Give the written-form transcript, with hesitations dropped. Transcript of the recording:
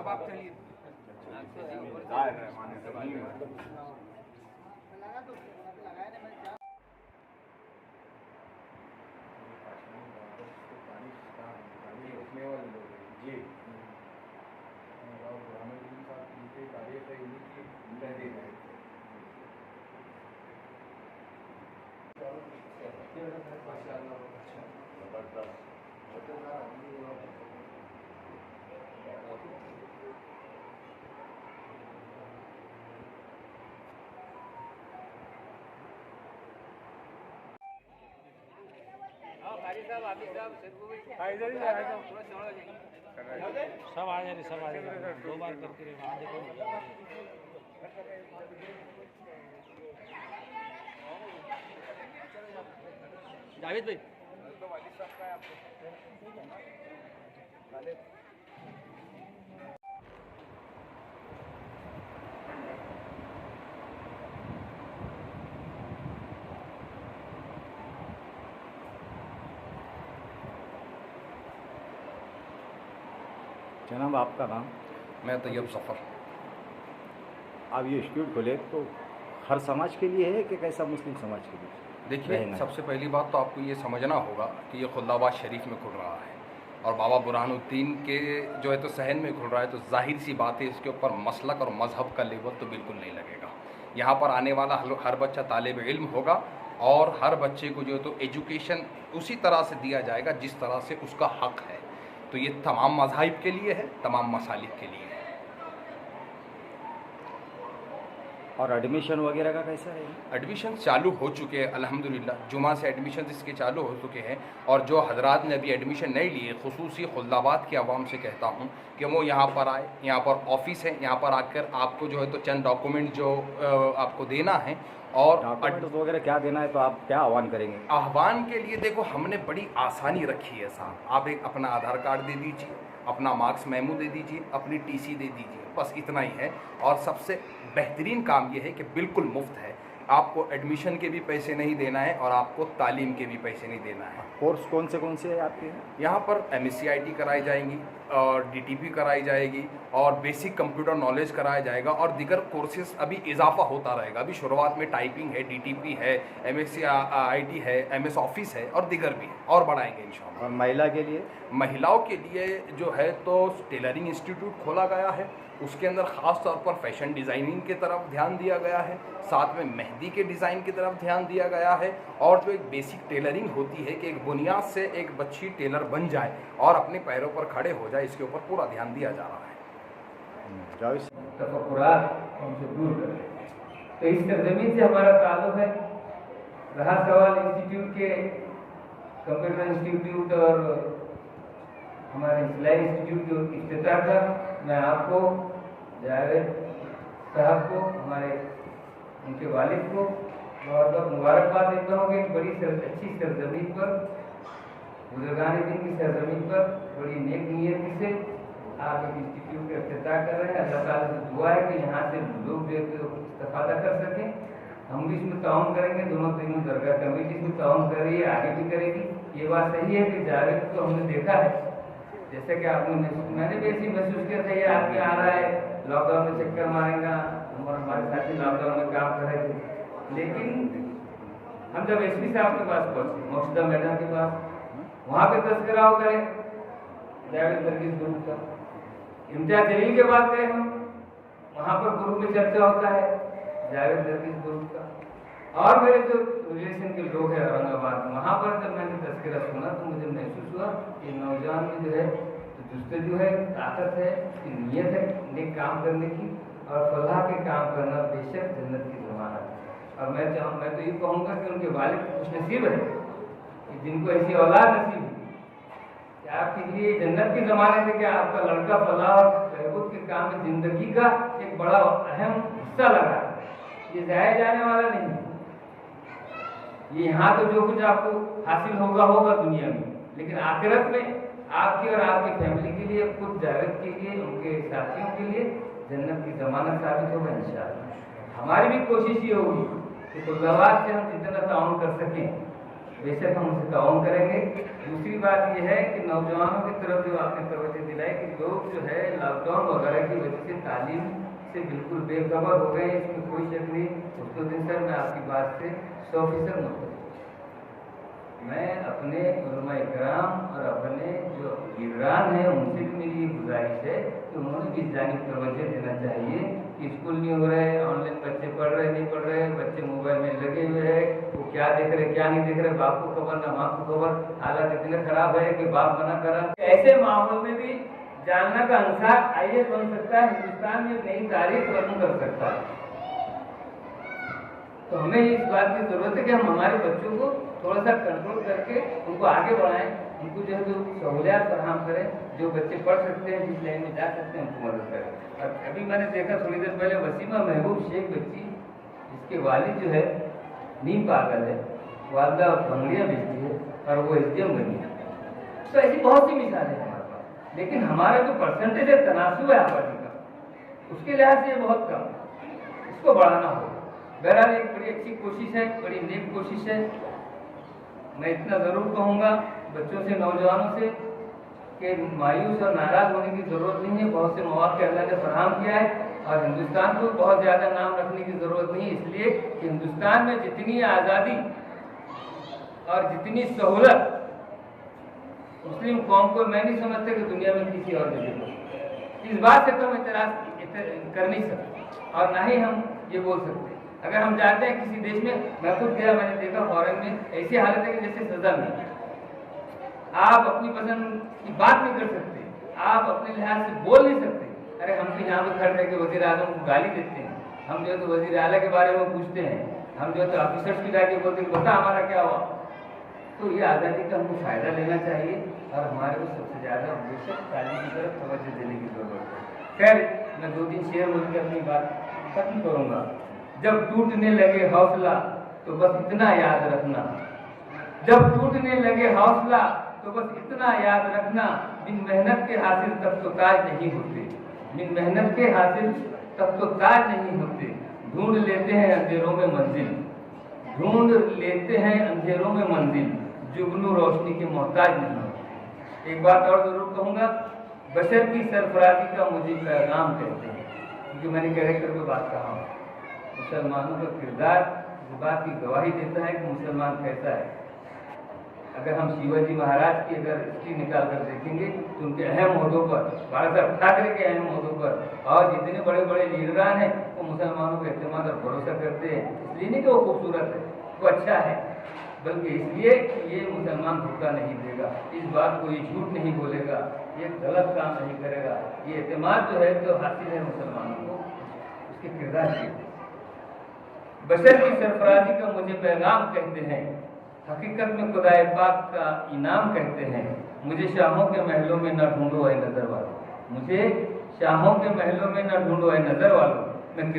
आप चलिए जी सब आ जा रही, सब आ जा रही, 2 बार करके रहे देखो। जावेद भाई जनाब आपका नाम? मैं तैयब सफ़र। आप ये इंस्टीट्यूट खोले तो हर समाज के लिए है कि कैसा मुस्लिम समाज के लिए? देखिए, सबसे पहली बात तो आपको ये समझना होगा कि ये खुल्दाबाद शरीफ में खुल रहा है और बाबा बुरहानुद्दीन के जो है तो सहन में खुल रहा है, तो जाहिर सी बात है इसके ऊपर मसलक और मज़हब का लेवल तो बिल्कुल नहीं लगेगा। यहाँ पर आने वाला हर बच्चा तालिब इल्म होगा और हर बच्चे को जो है तो एजुकेशन उसी तरह से दिया जाएगा जिस तरह से उसका हक़ है। तो ये तमाम मज़ाहिब के लिए है, तमाम मसालिक के लिए है। और एडमिशन वगैरह का कैसा है? एडमिशन चालू हो चुके हैं अल्हम्दुलिल्लाह, जुमा से एडमिशन इसके चालू हो चुके हैं। और जो हजरात ने अभी एडमिशन नहीं लिए, खुसूसी खुल्दाबाद की आवाम से कहता हूँ कि वो यहाँ पर आए। यहाँ पर ऑफिस है, यहाँ पर आकर आपको जो है तो चंद डॉक्यूमेंट जो आपको देना है और डॉक्यूमेंट वगैरह क्या देना है, तो आप क्या आह्वान करेंगे? आह्वान के लिए देखो हमने बड़ी आसानी रखी है साहब। आप एक अपना आधार कार्ड दे दीजिए, अपना मार्क्स मेमो दे दीजिए, अपनी टीसी दे दीजिए, बस इतना ही है। और सबसे बेहतरीन काम यह है कि बिल्कुल मुफ्त है, आपको एडमिशन के भी पैसे नहीं देना है और आपको तालीम के भी पैसे नहीं देना है। कोर्स कौन से है आपके यहाँ पर MSc कराई जाएंगी और DTP कराई जाएगी और बेसिक कंप्यूटर नॉलेज कराया जाएगा और दीगर कोर्सेज अभी इजाफा होता रहेगा। अभी शुरुआत में टाइपिंग है, DTP है, MSc IT है, MS ऑफिस है और दीगर भी है और बढ़ाएंगे इंशाल्लाह। और महिला के लिए? महिलाओं के लिए जो है तो टेलरिंग इंस्टीट्यूट खोला गया है, उसके अंदर ख़ास तौर पर फैशन डिज़ाइनिंग की तरफ ध्यान दिया गया है, साथ में मेहंदी के डिज़ाइन की तरफ ध्यान दिया गया है। और जो एक बेसिक टेलरिंग होती है कि एक बुनियाद से एक बच्ची टेलर बन जाए और अपने पैरों पर खड़े हो जाए, इसके ऊपर पूरा ध्यान दिया जा रहा है। हमसे दूर करें। तो इस सरजमीन से हमारा ताल्लुक है। रहा सवाल इंस्टीट्यूट के, कंप्यूटर इंस्टीट्यूट और हमारे सिलाई इंस्टीट्यूट के इफ्तिताह का, मैं आपको, जावेद साहब को, हमारे उनके वालिद को बहुत बहुत मुबारकबाद देता हूँ कि बड़ी अच्छी सरजमीन पर, बुजुर्गान दिन की सरजमीन पर बड़ी नेक नीयत से आप एक इंस्टीट्यूट का इफ्तिताह कर रहे हैं। अल्लाह ताला से दुआ है कि यहाँ से लोग जो है इस्तेफादा कर सकें। हम भी इसमें ताउन करेंगे, तीनों दरगाह कमेटी इसमें ताउन कर रही है, आगे भी करेगी। ये बात सही है कि जावेद को हमने देखा है, जैसे कि आपने, मैंने भी ऐसी महसूस किया था, ये आदमी आ रहा है लॉकडाउन में चक्कर मारेगा, हमारे साथी लॉकडाउन में काम कर रहे थे। लेकिन हम जब SP साहब के पास पहुँचे, मौजूदा मैडम के पास, वहाँ पे तस्करा होता है जावेद दरगीज ग्रुप का। इम्तियाज जलील के पास गए हम, वहाँ पर ग्रुप में चर्चा होता है जावेद दरगीज ग्रुप का। और मेरे जो रिलेशन के लोग हैं औरंगाबाद, वहाँ पर जब मैंने तस्करा सुना तो मुझे महसूस हुआ कि नौजवान में जो है तो जुस्तजू है, ताकत है, उसकी नीयत है नेक काम करने की और फलाह के काम करना बेशक जन्नत की ज़मानत है। और मैं तो ये कहूँगा कि उनके वालिद खुशनसीब है कि जिनको ऐसी औलाद नसीब है कि आपके लिए जन्नत की ज़मानत है कि आपका लड़का फलाह और बहबूद के काम में ज़िंदगी का एक बड़ा अहम हिस्सा लगा है। ये जाया जाने वाला नहीं है। ये यहाँ तो जो कुछ आपको हासिल होगा दुनिया में, लेकिन आखिरत में आपकी और आपकी फैमिली के लिए, खुद जावेद के लिए, उनके साथियों के लिए जन्नत की ज़मानत साबित होगा इंशाअल्लाह। हमारी भी कोशिश ये होगी कि खुल्दाबाद से हम जितना ताउन कर सकें बेशक हम उसे ताउन करेंगे। दूसरी बात यह है कि नौजवानों की तरफ जो आपने तवज्जो दिलाई कि लोग जो है लॉकडाउन वगैरह की वजह से तालीम से बिल्कुल बेखबर हो गए, इसमें कोई शक नहीं। उसको दिन सर मैं आपकी बात से 100% मुतफिक। मैं अपने उलमा इकराम और अपने जो लीडरान हैं उनसे भी मेरी गुजारिश है कि उन्होंने भी इस जानिब तवज्जो देना चाहिए कि स्कूल नहीं हो रहे, ऑनलाइन बच्चे पढ़ रहे नहीं पढ़ रहे, बच्चे मोबाइल में लगे हुए हैं, वो क्या देख रहे क्या नहीं देख रहे, बाप को खबर ना माँ को खबर। हालात इतने खराब है कि बाप मना करा। ऐसे माहौल में भी जालना का अंसार IAS बन सकता है, हिंदुस्तान में एक नई तारीख रकम कर सकता है। तो हमें इस बात की जरूरत है कि हम हमारे बच्चों को थोड़ा सा कंट्रोल करके उनको आगे बढ़ाएं, उनको जो है जो सहूलियात फराहम करें, जो बच्चे पढ़ सकते हैं, जिस लाइन में जा सकते हैं उनको मदद करें। और अभी मैंने देखा थोड़ी देर पहले वसीमा महबूब शेख बच्ची, जिसके वालिद जो है नीम पागल है, वालदा भंगड़ियाँ बेचती है और वो SDM बनी है। तो ऐसी बहुत सी मिसालें हैं हमारे पास, लेकिन हमारा जो परसेंटेज है तनासुब है आबादी का, उसके लिहाज से बहुत कम, इसको बढ़ाना होगा। बहरहाल एक बड़ी अच्छी कोशिश है, बड़ी नेक कोशिश है। मैं इतना ज़रूर कहूँगा बच्चों से, नौजवानों से कि मायूस और नाराज़ होने की ज़रूरत नहीं है। बहुत से मौक़े अल्लाह ने फराहम किया है और हिंदुस्तान को बहुत ज़्यादा नाम रखने की ज़रूरत नहीं है, इसलिए कि हिंदुस्तान में जितनी आज़ादी और जितनी सहूलत मुस्लिम कौम को मैं नहीं समझता कि दुनिया में किसी और जगह को। इस बात से तो हम एतराज़ कर नहीं सकते और ना ही हम ये बोल सकते। अगर हम जाते हैं किसी देश में, मैं खुद गया, मैंने देखा फॉरेन में ऐसी हालत है कि जैसे सजा में आप अपनी पसंद की बात नहीं कर सकते, आप अपने लिहाज से बोल नहीं सकते। अरे हम भी यहाँ पर खड़े रह के वज़ीर आज़म को गाली देते हैं, हम जो है तो वज़ीर आला के बारे में पूछते हैं, हम जो है तो ऑफिसर्स की जाके बोलते हैं बता हमारा क्या हुआ। तो ये आज़ादी का हमको फ़ायदा लेना चाहिए और हमारे को सबसे ज़्यादा बेशक तालीम की तरफ तवज्जो देने की ज़रूरत है। खैर मैं 2-3 शेर बोल के अपनी बात खत्म करूँगा। जब टूटने लगे हौसला तो बस इतना याद रखना, जब टूटने लगे हौसला तो बस इतना याद रखना, बिन मेहनत के हासिल तब तो ताज नहीं होते, बिन मेहनत के हासिल तब तो ताज नहीं होते। ढूंढ लेते हैं अंधेरों में मंजिल, ढूंढ लेते हैं अंधेरों में मंजिल, जुगनू रोशनी के मोहताज नहीं होते। एक बात और जरूर कहूँगा, बशर की सरफराजी का मुझे पैगाम कहते हैं, क्योंकि मैंने कैरेक्टर पे बात कहा हूँ। मुसलमानों का किरदार इस बात की गवाही देता है कि मुसलमान कैसा है। अगर हम शिवाजी महाराज की अगर हिस्ट्री निकाल कर देखेंगे तो उनके अहम ओहदों पर, बाला साहब ठाकरे के अहम ओहदों पर और जितने बड़े बड़े लीडरान हैं वो मुसलमानों का एतमाद और भरोसा करते हैं। इसलिए नहीं कि वो खूबसूरत है, वो अच्छा है, बल्कि इसलिए कि ये मुसलमान धोखा नहीं देगा, इस बात को ये झूठ नहीं बोलेगा, ये गलत काम नहीं करेगा। ये एतमाद जो है तो हासिल है मुसलमानों को उसके किरदार से। बशर की सरफराजी का मुझे पैगाम कहते हैं, हकीकत में खुदाए पाक का इनाम कहते हैं। मुझे शाहों के महलों में न ढूंढो ऐ नज़र वालों, मुझे शाहों के महलों में न ढूंढो ऐ नज़र वालों, मैं